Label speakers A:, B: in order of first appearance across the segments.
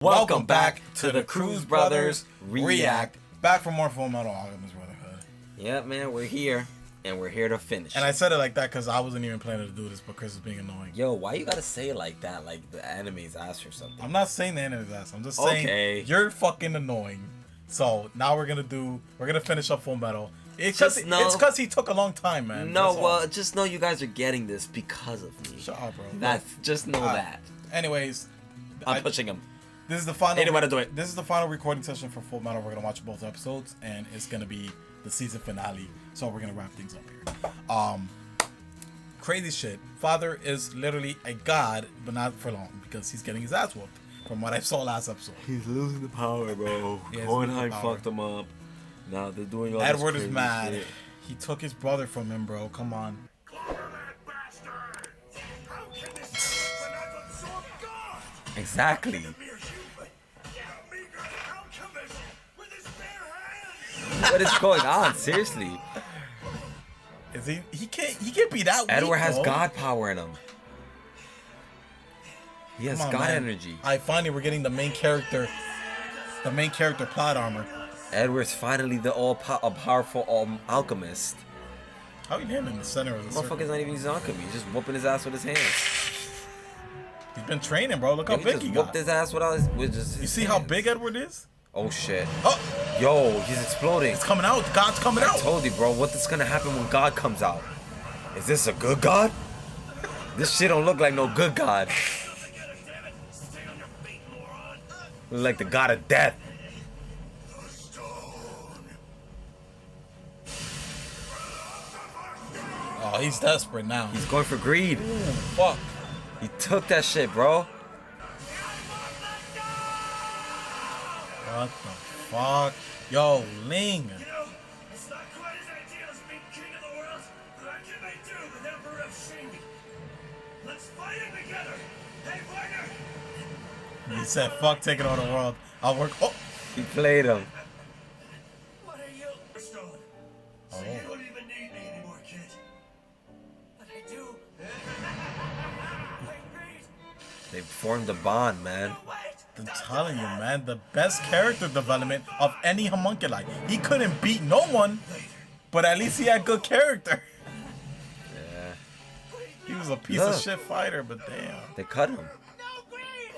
A: Welcome back to the Cruz Brothers React.
B: Back for more Fullmetal Alchemist Brotherhood.
A: Yeah, man, we're here, and we're here to finish.
B: And I said it like that because I wasn't even planning to do this, but Chris is being annoying.
A: Yo, why you gotta say it like that, like the anime's ass or something?
B: I'm not saying the enemy's ass. I'm just saying you're fucking annoying. So now we're gonna finish up Fullmetal. It's because he took a long time, man.
A: No, well, just know you guys are getting this because of me.
B: Shut up, bro.
A: Just know that.
B: Anyways,
A: I'm pushing him.
B: This is the final.
A: Anybody do it.
B: This is the final recording session for Fullmetal. We're gonna watch both episodes, and it's gonna be the season finale. So we're gonna wrap things up here. Crazy shit. Father is literally a god, but not for long because he's getting his ass whooped. From what I saw last episode,
A: he's losing the power, bro. Hohenheim fucked him up. Now they're doing all
B: Edward
A: this
B: is mad.
A: shit.
B: He took his brother from him, bro. Come on.
A: Exactly. What is going on? Seriously.
B: Is he can't be that weak.
A: Edward has god power in him. He has god energy.
B: Finally we're getting the main character plot armor.
A: Edward's finally the powerful alchemist.
B: How you him in the center of the circle?
A: Motherfucker's not even using alchemy. He's just whooping his ass with his hands.
B: He's been training, bro. Look how big he got.
A: Whooped his ass with his
B: You see
A: hands.
B: how big Edward is?
A: Oh shit.
B: Oh.
A: Yo, he's exploding.
B: It's coming out. God's coming out.
A: I told you, bro. What's gonna happen when God comes out? Is this a good God? This shit don't look like no good God. Look like the god of death.
B: Oh, he's desperate now.
A: He's going for greed.
B: Ooh, fuck.
A: He took that shit, bro.
B: What the fuck? Yo, Ling.
C: It's not quite as ideal as being king of the world, but what can I do with Emperor of Shing? Let's fight it together. Hey, partner.
B: He said, fuck taking over the world. I'll work. Oh.
A: He played him.
C: What are you? Stone. So you don't even need me anymore, kid. But I do.
A: They formed a bond, man.
B: I'm telling you, man, the best character development of any homunculi. He couldn't beat no one, but at least he had good character.
A: Yeah.
B: He was a piece of shit fighter, but damn.
A: They cut him.
C: No, Greed!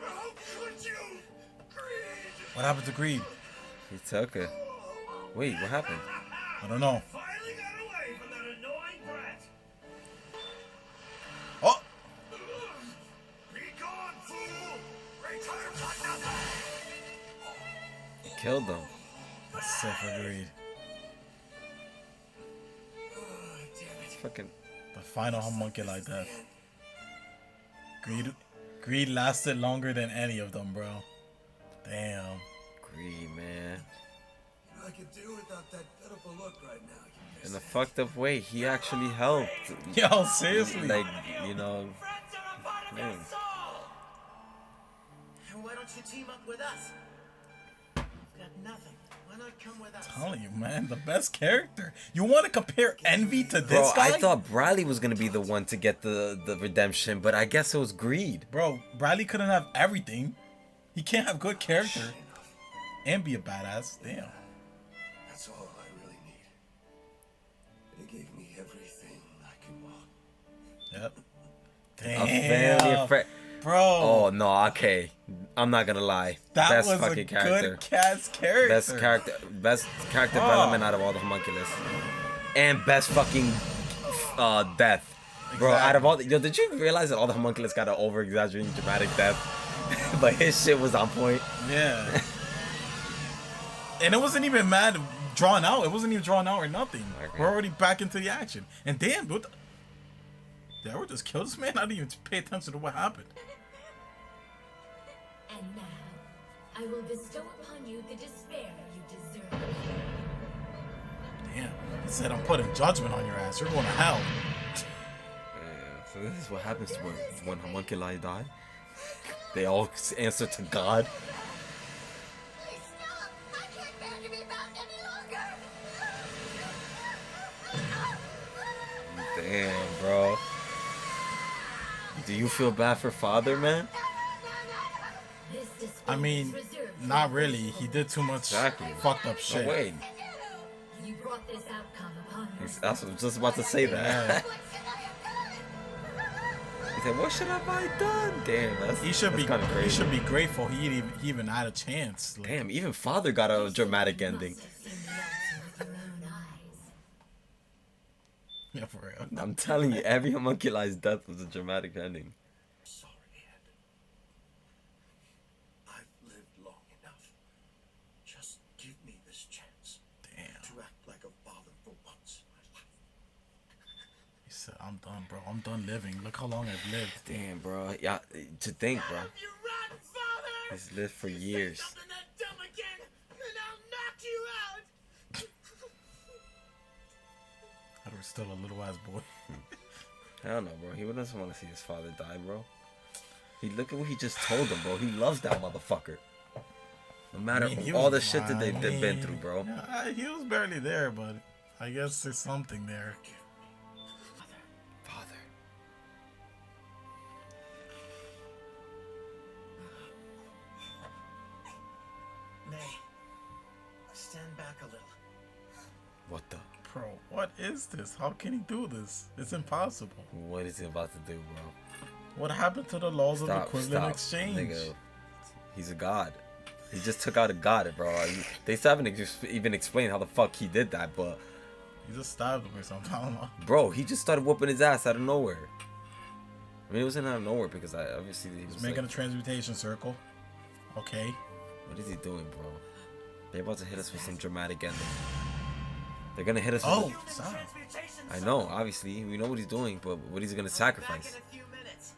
C: How could you? Greed!
B: What happened to Greed?
A: He took it. Wait, what happened?
B: I don't know.
C: Finally got away from that annoying brat.
B: Oh!
C: Be gone, fool! Return for nothing!
A: He killed him.
B: That's so for Greed.
A: Fucking.
B: The final homunculi death. Greed lasted longer than any of them, bro. Damn.
A: Greed, man.
C: I could do without that pitiful look right now.
A: In a fucked up way, he actually helped.
B: Yo, seriously.
A: Like, you know. Man.
C: Why don't you team up with us? We've got nothing. Why not come with us?
B: Telling you, man, the best character. You want to compare Envy to this
A: Bro,
B: guy?
A: I thought Bradley was gonna be the one to get the redemption, but I guess it was Greed.
B: Bro, Bradley couldn't have everything. He can't have good character and be a badass. Damn.
C: That's all I really need. They gave me everything I could want.
B: Yep.
A: A family, a friend.
B: Bro.
A: Oh no, okay. I'm not gonna lie.
B: That
A: best
B: was
A: fucking
B: a
A: character.
B: good cast character.
A: Best character development out of all the homunculus. And best fucking death. Bro, out of all the, did you realize that all the homunculus got an over exaggerating dramatic death? But his shit was on point.
B: Yeah. And it wasn't even drawn out. It wasn't even drawn out or nothing.
A: Okay.
B: We're already back into the action. And damn, dude. Did I just kill this man? I didn't even pay attention to what happened.
D: And now, I will bestow upon you the despair you deserve.
B: Damn. He said, I'm putting judgment on your ass. You're going to hell.
A: Yeah, so this is what happens to when homunculi die. They all answer to God.
D: Please stop! I can't bear to be bound any longer!
A: Damn, bro. Do you feel bad for Father, man?
D: This
B: I mean, not really. He did too much fucked up shit.
A: No way.
D: You brought this outcome upon
A: I was just about to say that.
B: Yeah.
A: He said, "What should have I done?" Damn, that's
B: He should
A: that's
B: be.
A: kind of crazy.
B: He should be grateful. He even had a chance. Like,
A: Damn, even Father got a dramatic ending.
B: yeah, for real.
A: I'm telling you, every homunculized death was a dramatic ending.
C: Sorry, Ed. I've lived long enough. Just give me this chance
B: Damn.
C: to act like a father for once in my life.
B: He said, "I'm done, bro. I'm done living. Look how long I've lived."
A: Damn, bro. Yeah, to think, bro.
C: If you run, father!
A: He's lived for years.
C: Say something that dumb again, and I'll knock you out!
B: I was still a little ass boy.
A: Hell no, bro. He doesn't want to see his father die, bro. Look at what he just told him, bro. He loves that motherfucker. No matter
B: I mean, he
A: all
B: was-
A: the shit that they've been through, bro.
B: Yeah, he was barely there, but I guess there's something there.
A: Father.
C: May, stand back a little.
A: What the?
B: Bro, what is this? How can he do this? It's impossible.
A: What is he about to do, bro?
B: What happened to the laws of
A: Stop,
B: equivalent
A: stop.
B: exchange?
A: Nigga, he's a god. He just took out a god, bro. They still haven't even explained how the fuck he did that, but...
B: He just stabbed him or something. I don't know.
A: Bro, he just started whooping his ass out of nowhere. I mean, it wasn't out of nowhere because obviously he was
B: He's making
A: like,
B: a transmutation circle. Okay.
A: what is he doing, bro? They're about to hit us with some dramatic ending. They're gonna hit us
B: Oh,
A: with...
B: stop.
A: I know, obviously. We know what he's doing, but what is he gonna sacrifice?
E: Back in a few minutes.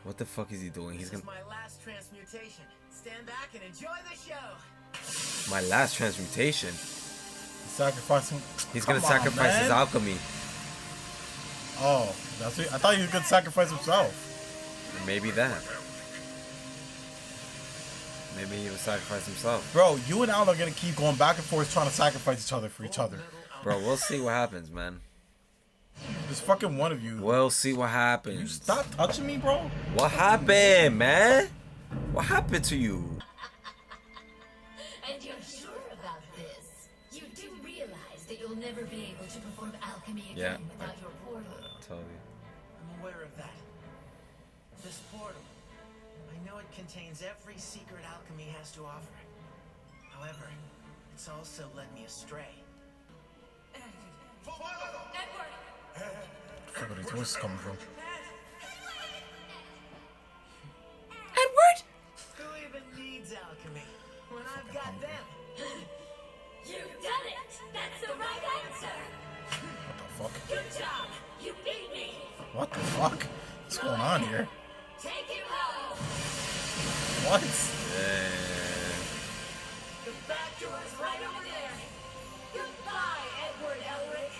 A: What the fuck is he doing? He's
E: This
A: gonna...
E: is my last transmutation. Stand back and enjoy the show.
A: My last transmutation.
B: He's sacrificing.
A: He's
B: Come
A: gonna
B: on,
A: sacrifice his
B: man.
A: alchemy.
B: Oh, that's it. I thought he was gonna sacrifice himself.
A: Maybe that. Maybe he would sacrifice himself.
B: Bro, you and Al are gonna keep going back and forth trying to sacrifice each other for each other.
A: Bro, we'll see what happens, man.
B: Just fucking one of you.
A: We'll see what
B: You
A: happens.
B: stop touching me, bro.
A: What happened, man? What happened to you?
D: And you're sure about this? You do realize that you'll never be able to perform alchemy
A: Yeah.
D: again without your portal.
A: Totally.
E: I'm aware of that. This portal. I know it contains every secret alchemy has to offer. However, it's also led me astray.
B: Fuck where these voices coming from?
E: Who even needs alchemy when I've got them?
D: You've done it! That's the right answer!
B: What the fuck?
D: Good job! You beat me!
B: What the fuck? What's going on here?
D: Take him home!
B: What?
E: The back door's right over there.
D: Goodbye, Edward Elric!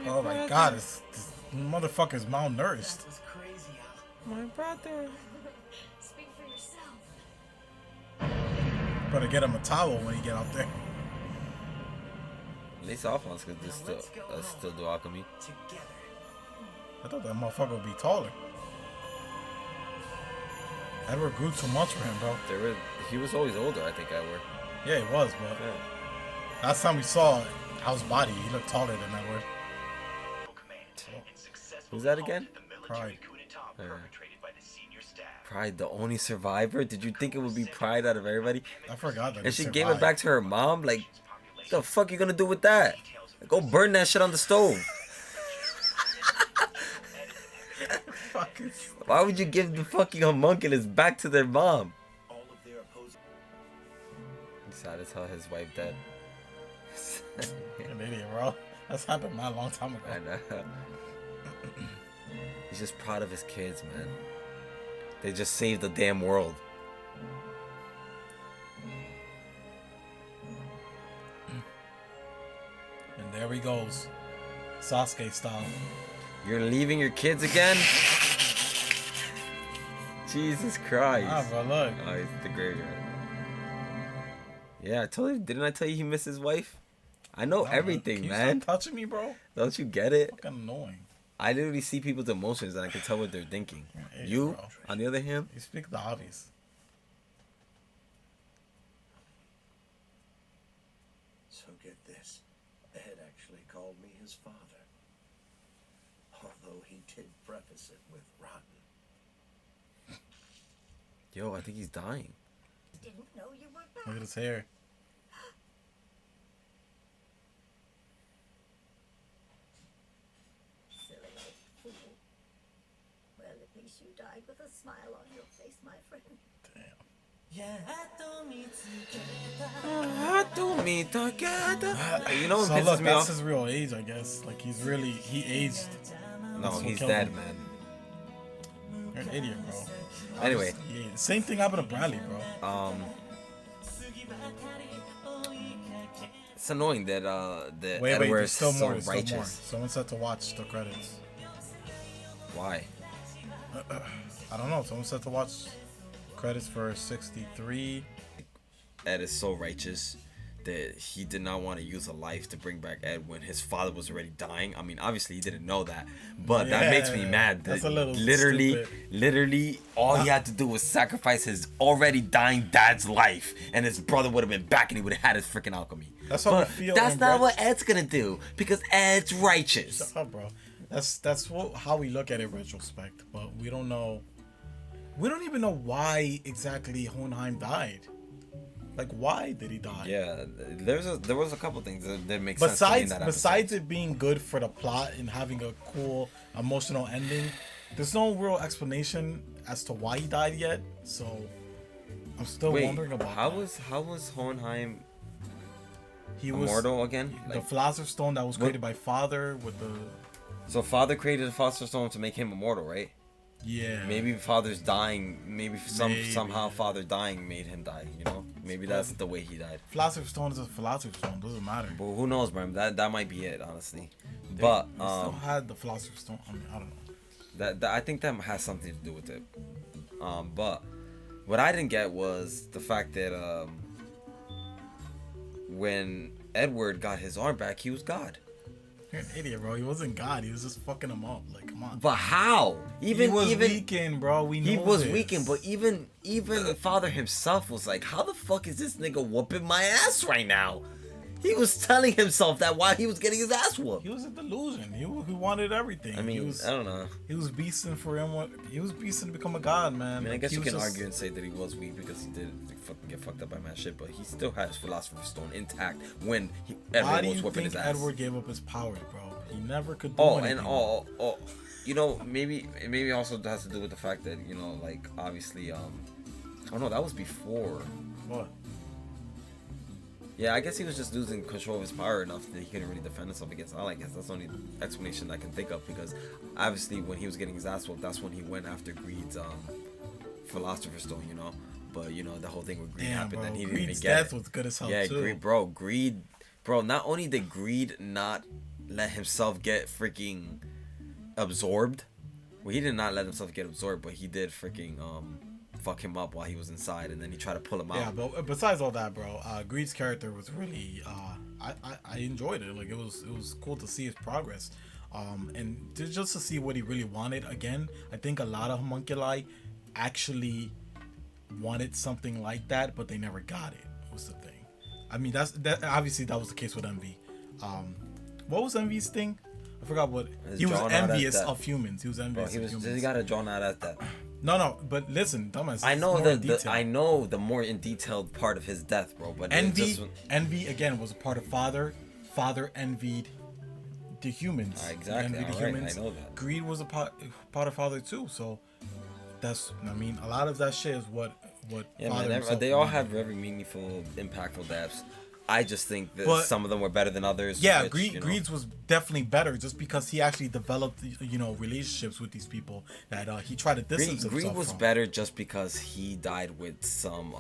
B: Oh my god, this motherfucker's malnourished.
E: That was crazy, Al.
A: My brother.
D: Speak for yourself.
B: Better get him a towel when he get out there.
A: At least Alphonse could just still do alchemy.
E: Together.
B: I thought that motherfucker would be taller. Edward grew too much for him, bro.
A: He was always older, I think, Edward.
B: Yeah, he was, but
A: Yeah.
B: last time we saw Al's body, he looked taller than Edward.
A: Who's that again?
B: Pride.
A: Pride, the only survivor? Did you think it would be Pride out of everybody?
B: I forgot that.
A: And
B: he
A: she gave it
B: survived.
A: back to her mom? Like, what the fuck you gonna do with that? Go burn that shit on the stove. Why would you give the fucking homunculus back to their mom? He decided to tell his wife dead.
B: You're an idiot, bro. That's happened not a long time ago.
A: I know. He's just proud of his kids, man. They just saved the damn world.
B: And there he goes. Sasuke style.
A: You're leaving your kids again? Jesus Christ.
B: Ah, bro, look.
A: Oh, he's the graveyard. Yeah, I told you. Didn't I tell you he missed his wife? I know
B: No,
A: everything,
B: Can you
A: man.
B: stop touching me, bro?
A: Don't you get it?
B: Fucking annoying.
A: I literally see people's emotions and I can tell what they're thinking.
B: Hey,
A: You,
B: bro.
A: on the other hand,
B: You speak the obvious.
C: So get this. Ed actually called me his father. Although he did preface it with rotten.
A: yo, I think he's dying.
D: Didn't know you were
B: Look
D: back.
B: at his hair.
D: Silly old fool. Well, at least you died with a smile on your face, my friend.
B: Damn.
A: You know what
B: So
A: pisses
B: look,
A: me
B: that's
A: off?
B: his real age, I guess. Like he aged.
A: No,
B: That's what
A: he's
B: killed
A: dead,
B: him.
A: man.
B: You're an idiot, bro.
A: Anyway,
B: Yeah, same thing happened to Bradley, bro.
A: it's annoying that that
B: Wait,
A: Edward
B: there's
A: is
B: still
A: so
B: more. There's still
A: righteous.
B: more. Someone said to watch the credits.
A: Why?
B: I don't know. Someone said to watch credits for 63.
A: Ed is so righteous that he did not want to use a life to bring back Ed when his father was already dying. I mean, obviously he didn't know that, but that makes me mad.
B: That's
A: That
B: a little
A: literally,
B: stupid.
A: all he had to do was sacrifice his already dying dad's life, and his brother would have been back, and he would have had his freaking alchemy.
B: That's what
A: but
B: we feel
A: that's
B: in
A: not
B: Red-
A: what Ed's gonna do because Ed's righteous.
B: Shut up, bro. That's how we look at it in retrospect, but we don't know. We don't even know why exactly Hohenheim died. Like, why did he die?
A: Yeah, there was a couple things that make sense. To me in that
B: Besides it being good for the plot and having a cool emotional ending, there's no real explanation as to why he died yet. So I'm still
A: Wait,
B: wondering about
A: how
B: that.
A: was Hohenheim
B: He was
A: immortal again?
B: the
A: Like,
B: Philosopher's Stone that was created by Father with the
A: so Father created the Philosopher's Stone to make him immortal, right? Maybe Father's dying. Maybe somehow Father dying made him die. You know, maybe that's the way he died.
B: Philosopher's Stone is a Philosopher's Stone. Doesn't matter.
A: But who knows, man? That might be it, honestly. But
B: They still had the Philosopher's Stone. I mean, I don't know.
A: that I think that has something to do with it. But what I didn't get was the fact that when Edward got his arm back, he was God.
B: You're an idiot, bro. He wasn't God. He was just fucking him up. Like, come on.
A: But how?
B: He was weakened, bro. We know
A: He was
B: this.
A: weakened, but even Father himself was like, how the fuck is this nigga whooping my ass right now? He was telling himself that while he was getting his ass whooped.
B: He was a delusion. He wanted everything.
A: I mean,
B: he was,
A: I don't know.
B: He was beasting for him. He was beasting to become a god, man.
A: I mean, I guess
B: He
A: you
B: was
A: can
B: just-
A: argue and say that he was weak because he did fucking get fucked up by mad shit, but he still had his Philosopher's Stone intact when
B: Why
A: Edward
B: do
A: was
B: you
A: whooping
B: think
A: his ass.
B: Edward gave up his powers, bro? He never could do
A: Oh,
B: anything.
A: and you know, maybe it also has to do with the fact that, you know, like, obviously, oh no, that was before.
B: What?
A: Yeah, I guess he was just losing control of his power enough that he couldn't really defend himself against Allah. I guess that's the only explanation I can think of, because obviously when he was getting his ass whooped, that's when he went after Greed's Philosopher's Stone, you know. But you know, the whole thing with Greed
B: Damn,
A: happened,
B: bro.
A: and he didn't
B: Greed's
A: even get
B: death
A: it.
B: was good as hell,
A: Yeah,
B: too.
A: Greed, bro. Not only did Greed not let himself get freaking absorbed, well, he did not let himself get absorbed, but he did freaking fuck him up while he was inside, and then he tried to pull him out.
B: Yeah, but besides all that, bro, Greed's character was really I enjoyed it. Like, it was cool to see his progress, and just to see what he really wanted. Again, I think a lot of homunculi actually wanted something like that, but they never got it. Was the thing. I mean, that obviously that was the case with Envy. What was Envy's thing? I forgot what he was
A: drawn out as
B: envious
A: that.
B: of humans. He was envious
A: Bro,
B: of humans.
A: he got it drawn out as that.
B: No, but listen, dumbass.
A: I
B: it's
A: know
B: more in
A: the
B: detail.
A: I know the more in detailed part of his death, bro. But
B: Envy again was a part of Father. Father envied the humans.
A: Exactly.
B: Envied the
A: Alright,
B: humans.
A: I know that.
B: Greed was a part of Father too. So that's, I mean, a lot of that shit is what
A: yeah,
B: Father
A: man,
B: himself
A: they all
B: wanted.
A: had very meaningful, impactful deaths. I just think that
B: But-
A: some of them were better than others.
B: Yeah,
A: which, you know,
B: Greed's was definitely better just because he actually developed, relationships with these people that he tried to distance himself
A: Greed was
B: from.
A: better just because he died with some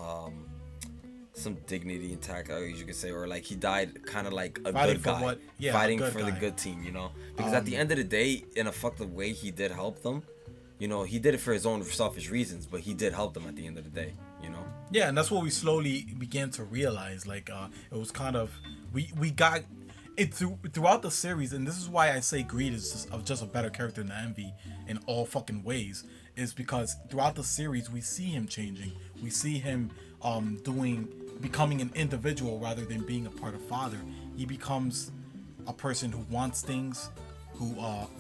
A: dignity intact, or you could say, or like he died kind of like a
B: Fighting
A: good
B: for
A: guy,
B: what- yeah, a
A: fighting
B: good
A: for the
B: guy.
A: good team, you know. Because at the end of the day, in a fucked up way, he did help them. You know, he did it for his own selfish reasons, but he did help them at the end of the day. You know.
B: Yeah, and that's what we slowly began to realize. Like, it was kind of we got throughout the series, and this is why I say Greed is just a better character than Envy in all fucking ways, is because throughout the series we see him changing. We see him becoming an individual rather than being a part of Father. He becomes a person who wants things, who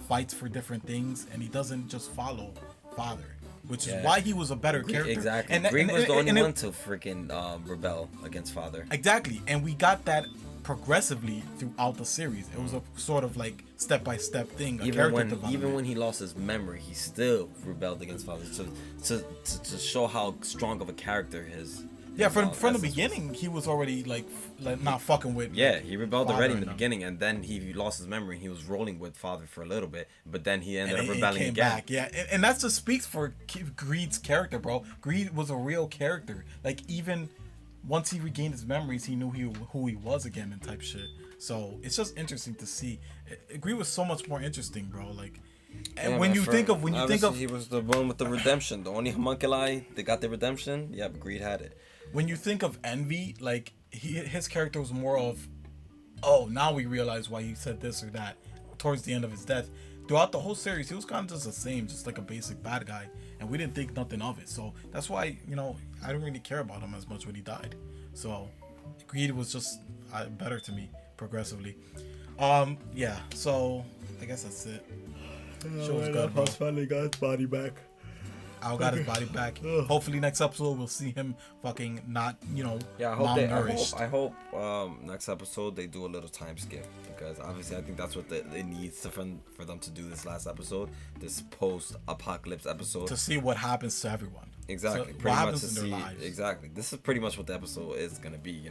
B: fights for different things, and he doesn't just follow Father, which is why he was a better character.
A: Exactly. Greed was the only one to freaking rebel against Father.
B: Exactly, and we got that progressively throughout the series. It was a sort of like step-by-step thing.
A: Even when he lost his memory, he still rebelled against Father to show how strong of a character his.
B: Yeah, from the beginning, he was already like not fucking with.
A: Yeah, he rebelled already in the beginning, and then he lost his memory. He was rolling with Father for a little bit, but then he ended up rebelling again.
B: Back. Yeah, and that just speaks for Greed's character, bro. Greed was a real character. Like, even once he regained his memories, he knew who he was again and type shit. So it's just interesting to see. Greed was so much more interesting, bro. Like. And
A: yeah,
B: when you think of
A: he was the one with the redemption, the only homunculi they got the redemption. Yeah, but Greed had it.
B: When you think of Envy, like his character was more of, oh, now we realize why he said this or that. Towards the end of his death, throughout the whole series, he was kind of just the same, just like a basic bad guy, and we didn't think nothing of it. So that's why I don't really care about him as much when he died. So Greed was just better to me progressively. Yeah. So I guess that's it. Show's good, bro.
A: Finally got his body back.
B: Al got his body back. Hopefully next episode we'll see him fucking not,
A: Yeah,
B: malnourished.
A: I hope next episode they do a little time skip, because obviously I think that's what it needs for them to do this last episode, this post-apocalypse episode,
B: to see what happens to everyone.
A: Exactly.
B: So
A: pretty
B: what
A: much
B: happens
A: to
B: in
A: see.
B: their lives.
A: Exactly. This is pretty much what the episode is gonna be,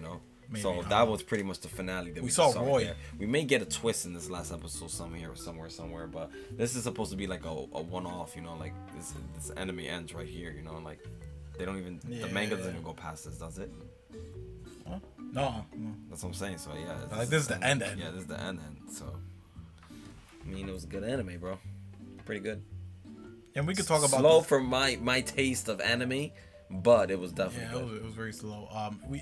B: Maybe,
A: so that was pretty much the finale that we
B: saw
A: just
B: Roy.
A: there. We may get a twist in this last episode somewhere, but this is supposed to be like a one-off, like this anime ends right here, like they don't even the manga doesn't even go past this, does it?
B: Huh? No.
A: That's what I'm saying. So yeah,
B: Like, this is the end.
A: Yeah, this is the end. So I mean, it was a good anime, bro. Pretty good.
B: And we could talk about
A: slow for my taste of anime. But it was definitely
B: it was very slow. We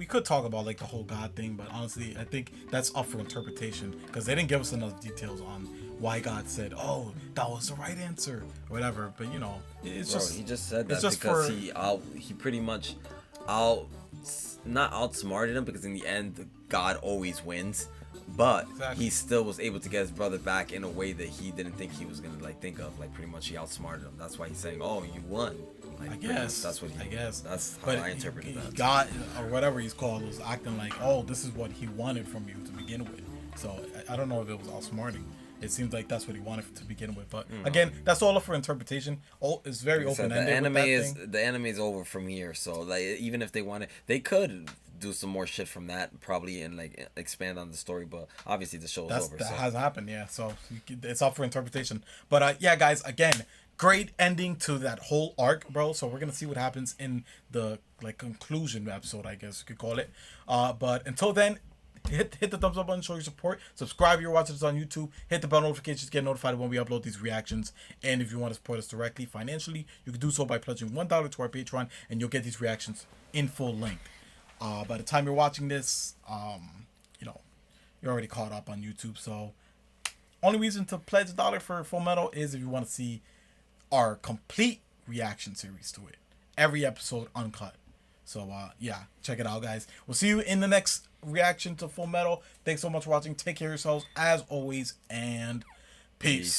B: could talk about like the whole God thing, but honestly, I think that's up for interpretation because they didn't give us enough details on why God said, "Oh, that was the right answer," or whatever. But it's just
A: he just said that because he pretty much not outsmarted him, because in the end God always wins. But he still was able to get his brother back in a way that he didn't think he was gonna think of. Like, pretty much he outsmarted him. That's why he's saying, "Oh, you won." Like,
B: I guess
A: that's what that's how I interpreted that.
B: God or whatever he's called was acting like, "Oh, this is what he wanted from you to begin with." So I don't know if it was outsmarting. It seems like that's what he wanted to begin with. But again, that's all up for interpretation. It's very open ended.
A: The anime is over from here. So like, even if they wanted, they could do some more shit from that probably and like expand on the story. But obviously the show is over.
B: That has happened, yeah. So it's up for interpretation. But yeah, guys, again, great ending to that whole arc, bro. So we're gonna see what happens in the conclusion episode, I guess you could call it. But until then, hit the thumbs up button, show your support. Subscribe if you're watching this on YouTube. Hit the bell notifications to get notified when we upload these reactions. And if you want to support us directly financially, you can do so by pledging $1 to our Patreon, and you'll get these reactions in full length. By the time you're watching this, you're already caught up on YouTube. So only reason to pledge $1 for Fullmetal is if you want to see our complete reaction series to it, every episode uncut. So yeah, check it out, guys. We'll see you in the next reaction to Fullmetal. Thanks so much for watching. Take care of yourselves as always, and peace.